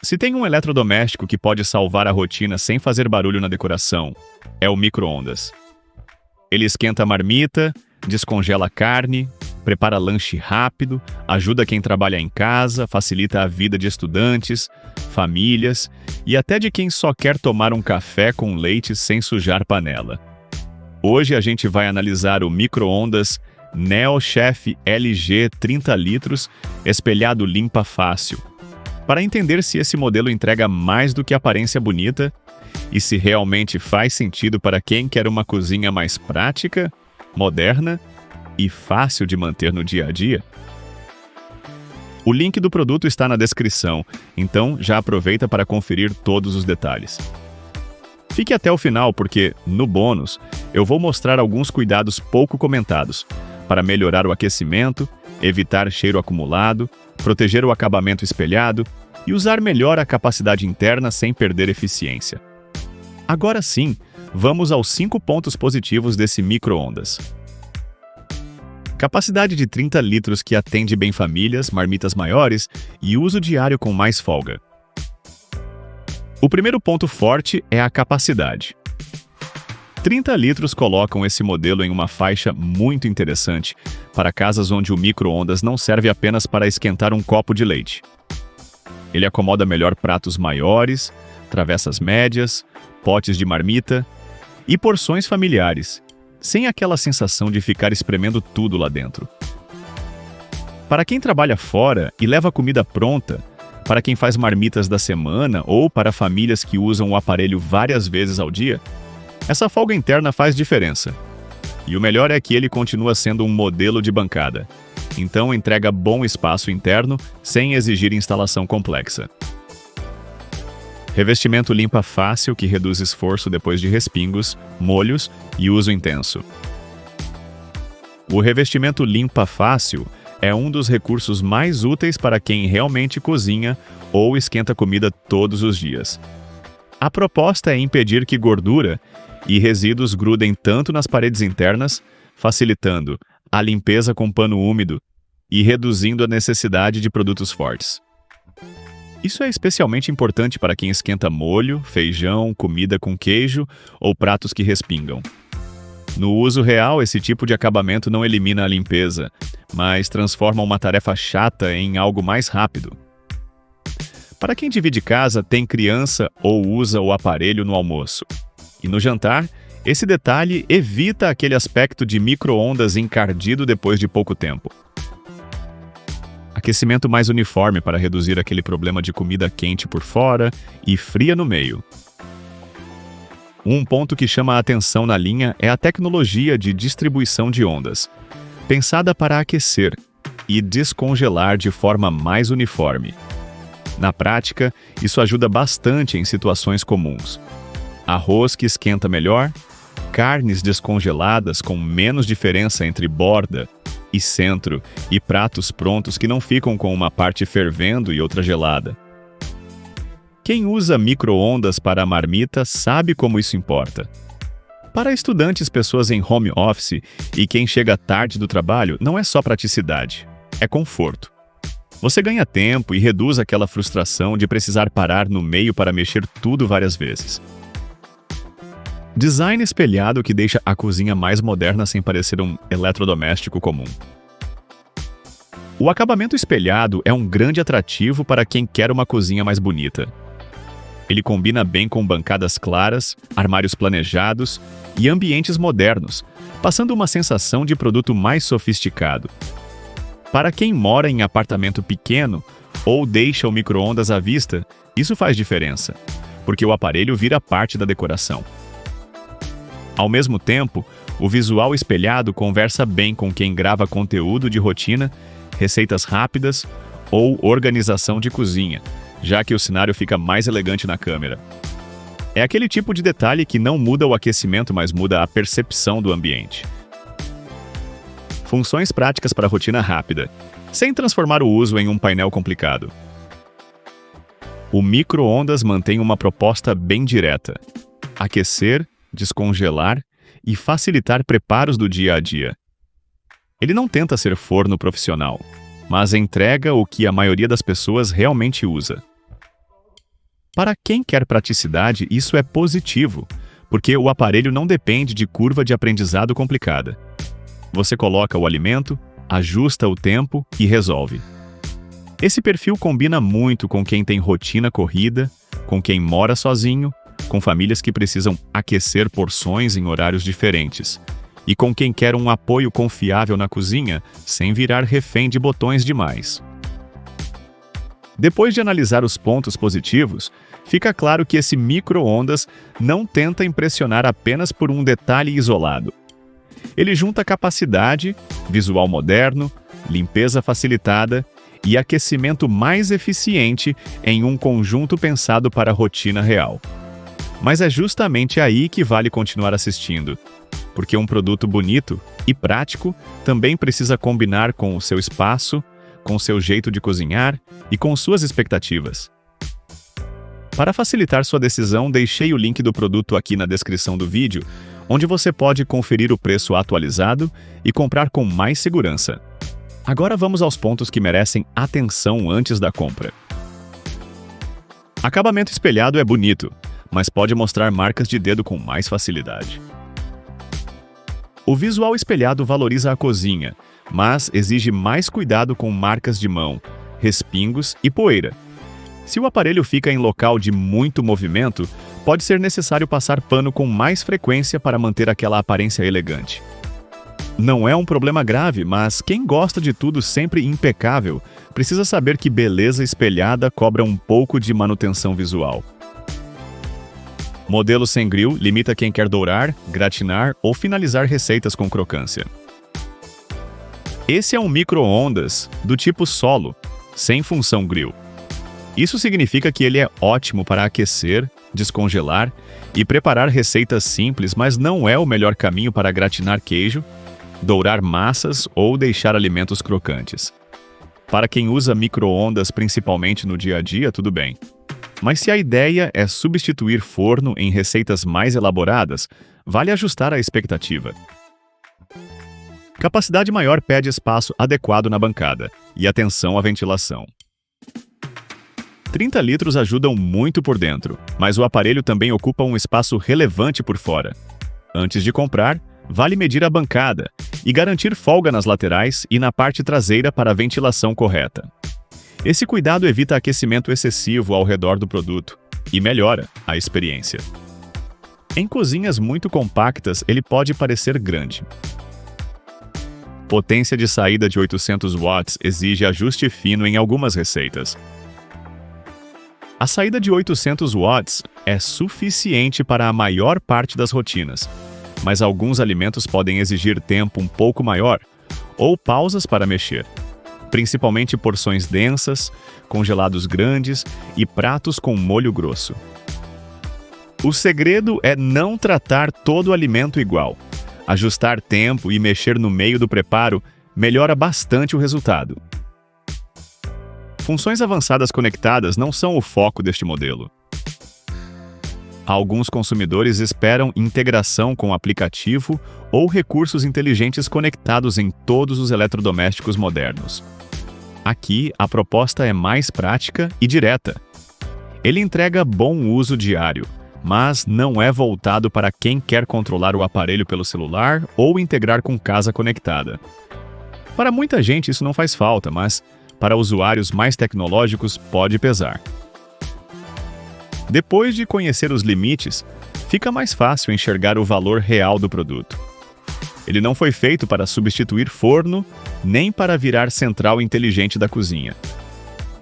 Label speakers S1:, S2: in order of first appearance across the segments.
S1: Se tem um eletrodoméstico que pode salvar a rotina sem fazer barulho na decoração, é o micro-ondas. Ele esquenta a marmita, descongela a carne, prepara lanche rápido, ajuda quem trabalha em casa, facilita a vida de estudantes, famílias e até de quem só quer tomar um café com leite sem sujar panela. Hoje a gente vai analisar o micro-ondas NeoChef LG 30 litros espelhado limpa fácil, para entender se esse modelo entrega mais do que aparência bonita e se realmente faz sentido para quem quer uma cozinha mais prática, moderna e fácil de manter no dia a dia. O link do produto está na descrição, então já aproveita para conferir todos os detalhes. Fique até o final porque, no bônus, eu vou mostrar alguns cuidados pouco comentados para melhorar o aquecimento, evitar cheiro acumulado, proteger o acabamento espelhado e usar melhor a capacidade interna sem perder eficiência. Agora sim, vamos aos 5 pontos positivos desse micro-ondas. Capacidade de 30 litros que atende bem famílias, marmitas maiores e uso diário com mais folga. O primeiro ponto forte é a capacidade. 30 litros colocam esse modelo em uma faixa muito interessante para casas onde o micro-ondas não serve apenas para esquentar um copo de leite. Ele acomoda melhor pratos maiores, travessas médias, potes de marmita e porções familiares, sem aquela sensação de ficar espremendo tudo lá dentro. Para quem trabalha fora e leva comida pronta, para quem faz marmitas da semana ou para famílias que usam o aparelho várias vezes ao dia, essa folga interna faz diferença. E o melhor é que ele continua sendo um modelo de bancada, então entrega bom espaço interno sem exigir instalação complexa. Revestimento limpa fácil que reduz esforço depois de respingos, molhos e uso intenso. O revestimento limpa fácil é um dos recursos mais úteis para quem realmente cozinha ou esquenta comida todos os dias. A proposta é impedir que gordura e resíduos grudem tanto nas paredes internas, facilitando a limpeza com pano úmido e reduzindo a necessidade de produtos fortes. Isso é especialmente importante para quem esquenta molho, feijão, comida com queijo ou pratos que respingam. No uso real, esse tipo de acabamento não elimina a limpeza, mas transforma uma tarefa chata em algo mais rápido. Para quem divide casa, tem criança ou usa o aparelho no almoço. E no jantar, esse detalhe evita aquele aspecto de micro-ondas encardido depois de pouco tempo. Aquecimento mais uniforme para reduzir aquele problema de comida quente por fora e fria no meio. Um ponto que chama a atenção na linha é a tecnologia de distribuição de ondas, pensada para aquecer e descongelar de forma mais uniforme. Na prática, isso ajuda bastante em situações comuns. Arroz que esquenta melhor, carnes descongeladas com menos diferença entre borda e centro, e pratos prontos que não ficam com uma parte fervendo e outra gelada. Quem usa micro-ondas para a marmita sabe como isso importa. Para estudantes, pessoas em home office e quem chega tarde do trabalho, não é só praticidade, é conforto. Você ganha tempo e reduz aquela frustração de precisar parar no meio para mexer tudo várias vezes. Design espelhado que deixa a cozinha mais moderna sem parecer um eletrodoméstico comum. O acabamento espelhado é um grande atrativo para quem quer uma cozinha mais bonita. Ele combina bem com bancadas claras, armários planejados e ambientes modernos, passando uma sensação de produto mais sofisticado. Para quem mora em apartamento pequeno ou deixa o micro-ondas à vista, isso faz diferença, porque o aparelho vira parte da decoração. Ao mesmo tempo, o visual espelhado conversa bem com quem grava conteúdo de rotina, receitas rápidas ou organização de cozinha, já que o cenário fica mais elegante na câmera. É aquele tipo de detalhe que não muda o aquecimento, mas muda a percepção do ambiente. Funções práticas para rotina rápida, sem transformar o uso em um painel complicado. O micro-ondas mantém uma proposta bem direta: aquecer, descongelar e facilitar preparos do dia a dia. Ele não tenta ser forno profissional, mas entrega o que a maioria das pessoas realmente usa: Para quem quer praticidade, isso é positivo, porque o aparelho não depende de curva de aprendizado complicada. Você coloca o alimento, ajusta o tempo e resolve. Esse perfil combina muito com quem tem rotina corrida, com quem mora sozinho, com famílias que precisam aquecer porções em horários diferentes, e com quem quer um apoio confiável na cozinha sem virar refém de botões demais. Depois de analisar os pontos positivos, fica claro que esse micro-ondas não tenta impressionar apenas por um detalhe isolado. Ele junta capacidade, visual moderno, limpeza facilitada e aquecimento mais eficiente em um conjunto pensado para a rotina real. Mas é justamente aí que vale continuar assistindo, porque um produto bonito e prático também precisa combinar com o seu espaço, com o seu jeito de cozinhar e com suas expectativas. Para facilitar sua decisão, deixei o link do produto aqui na descrição do vídeo, onde você pode conferir o preço atualizado e comprar com mais segurança. Agora vamos aos pontos que merecem atenção antes da compra. Acabamento espelhado é bonito, mas pode mostrar marcas de dedo com mais facilidade. O visual espelhado valoriza a cozinha, mas exige mais cuidado com marcas de mão, respingos e poeira. Se o aparelho fica em local de muito movimento, pode ser necessário passar pano com mais frequência para manter aquela aparência elegante. Não é um problema grave, mas quem gosta de tudo sempre impecável precisa saber que beleza espelhada cobra um pouco de manutenção visual. Modelo sem grill limita quem quer dourar, gratinar ou finalizar receitas com crocância. Esse é um micro-ondas do tipo solo, sem função grill. Isso significa que ele é ótimo para aquecer, descongelar e preparar receitas simples, mas não é o melhor caminho para gratinar queijo, dourar massas ou deixar alimentos crocantes. Para quem usa micro-ondas principalmente no dia a dia, tudo bem. Mas se a ideia é substituir forno em receitas mais elaboradas, vale ajustar a expectativa. Capacidade maior pede espaço adequado na bancada e atenção à ventilação. 30 litros ajudam muito por dentro, mas o aparelho também ocupa um espaço relevante por fora. Antes de comprar, vale medir a bancada e garantir folga nas laterais e na parte traseira para a ventilação correta. Esse cuidado evita aquecimento excessivo ao redor do produto e melhora a experiência. Em cozinhas muito compactas, ele pode parecer grande. Potência de saída de 800 watts exige ajuste fino em algumas receitas. A saída de 800 watts é suficiente para a maior parte das rotinas, mas alguns alimentos podem exigir tempo um pouco maior ou pausas para mexer, principalmente porções densas, congelados grandes e pratos com molho grosso. O segredo é não tratar todo o alimento igual. Ajustar tempo e mexer no meio do preparo melhora bastante o resultado. Funções avançadas conectadas não são o foco deste modelo. Alguns consumidores esperam integração com aplicativo ou recursos inteligentes conectados em todos os eletrodomésticos modernos. Aqui, a proposta é mais prática e direta. Ele entrega bom uso diário, mas não é voltado para quem quer controlar o aparelho pelo celular ou integrar com casa conectada. Para muita gente isso não faz falta, mas para usuários mais tecnológicos pode pesar. Depois de conhecer os limites, fica mais fácil enxergar o valor real do produto. Ele não foi feito para substituir forno, nem para virar central inteligente da cozinha.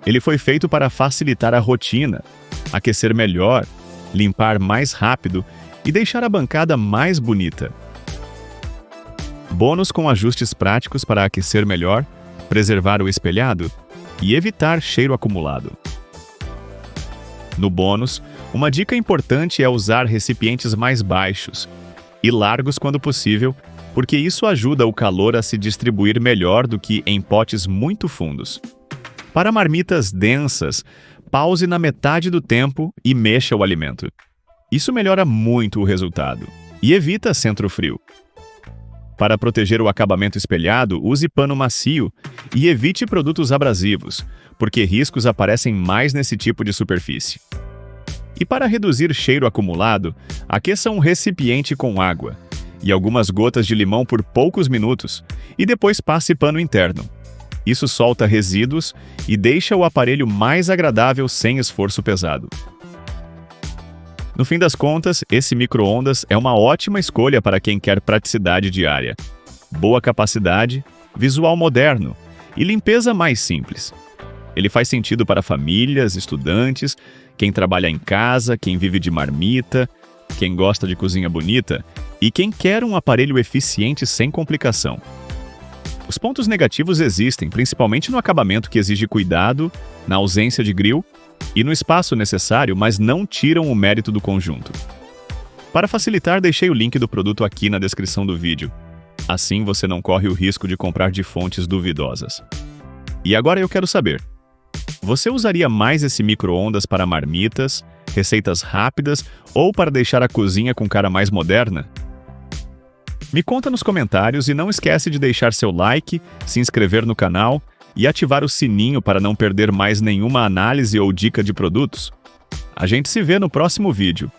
S1: Ele foi feito para facilitar a rotina, aquecer melhor, limpar mais rápido e deixar a bancada mais bonita. Bônus com ajustes práticos para aquecer melhor, preservar o espelhado e evitar cheiro acumulado. No bônus, uma dica importante é usar recipientes mais baixos e largos quando possível, porque isso ajuda o calor a se distribuir melhor do que em potes muito fundos. Para marmitas densas, pause na metade do tempo e mexa o alimento. Isso melhora muito o resultado e evita centro frio. Para proteger o acabamento espelhado, use pano macio e evite produtos abrasivos, porque riscos aparecem mais nesse tipo de superfície. E para reduzir cheiro acumulado, aqueça um recipiente com água e algumas gotas de limão por poucos minutos e depois passe pano interno. Isso solta resíduos e deixa o aparelho mais agradável sem esforço pesado. No fim das contas, esse micro-ondas é uma ótima escolha para quem quer praticidade diária, boa capacidade, visual moderno e limpeza mais simples. Ele faz sentido para famílias, estudantes, quem trabalha em casa, quem vive de marmita, quem gosta de cozinha bonita e quem quer um aparelho eficiente sem complicação. Os pontos negativos existem, principalmente no acabamento que exige cuidado, na ausência de grill e no espaço necessário, mas não tiram o mérito do conjunto. Para facilitar, deixei o link do produto aqui na descrição do vídeo. Assim você não corre o risco de comprar de fontes duvidosas. E agora eu quero saber: você usaria mais esse micro-ondas para marmitas, receitas rápidas ou para deixar a cozinha com cara mais moderna? Me conta nos comentários e não esquece de deixar seu like, se inscrever no canal e ativar o sininho para não perder mais nenhuma análise ou dica de produtos. A gente se vê no próximo vídeo.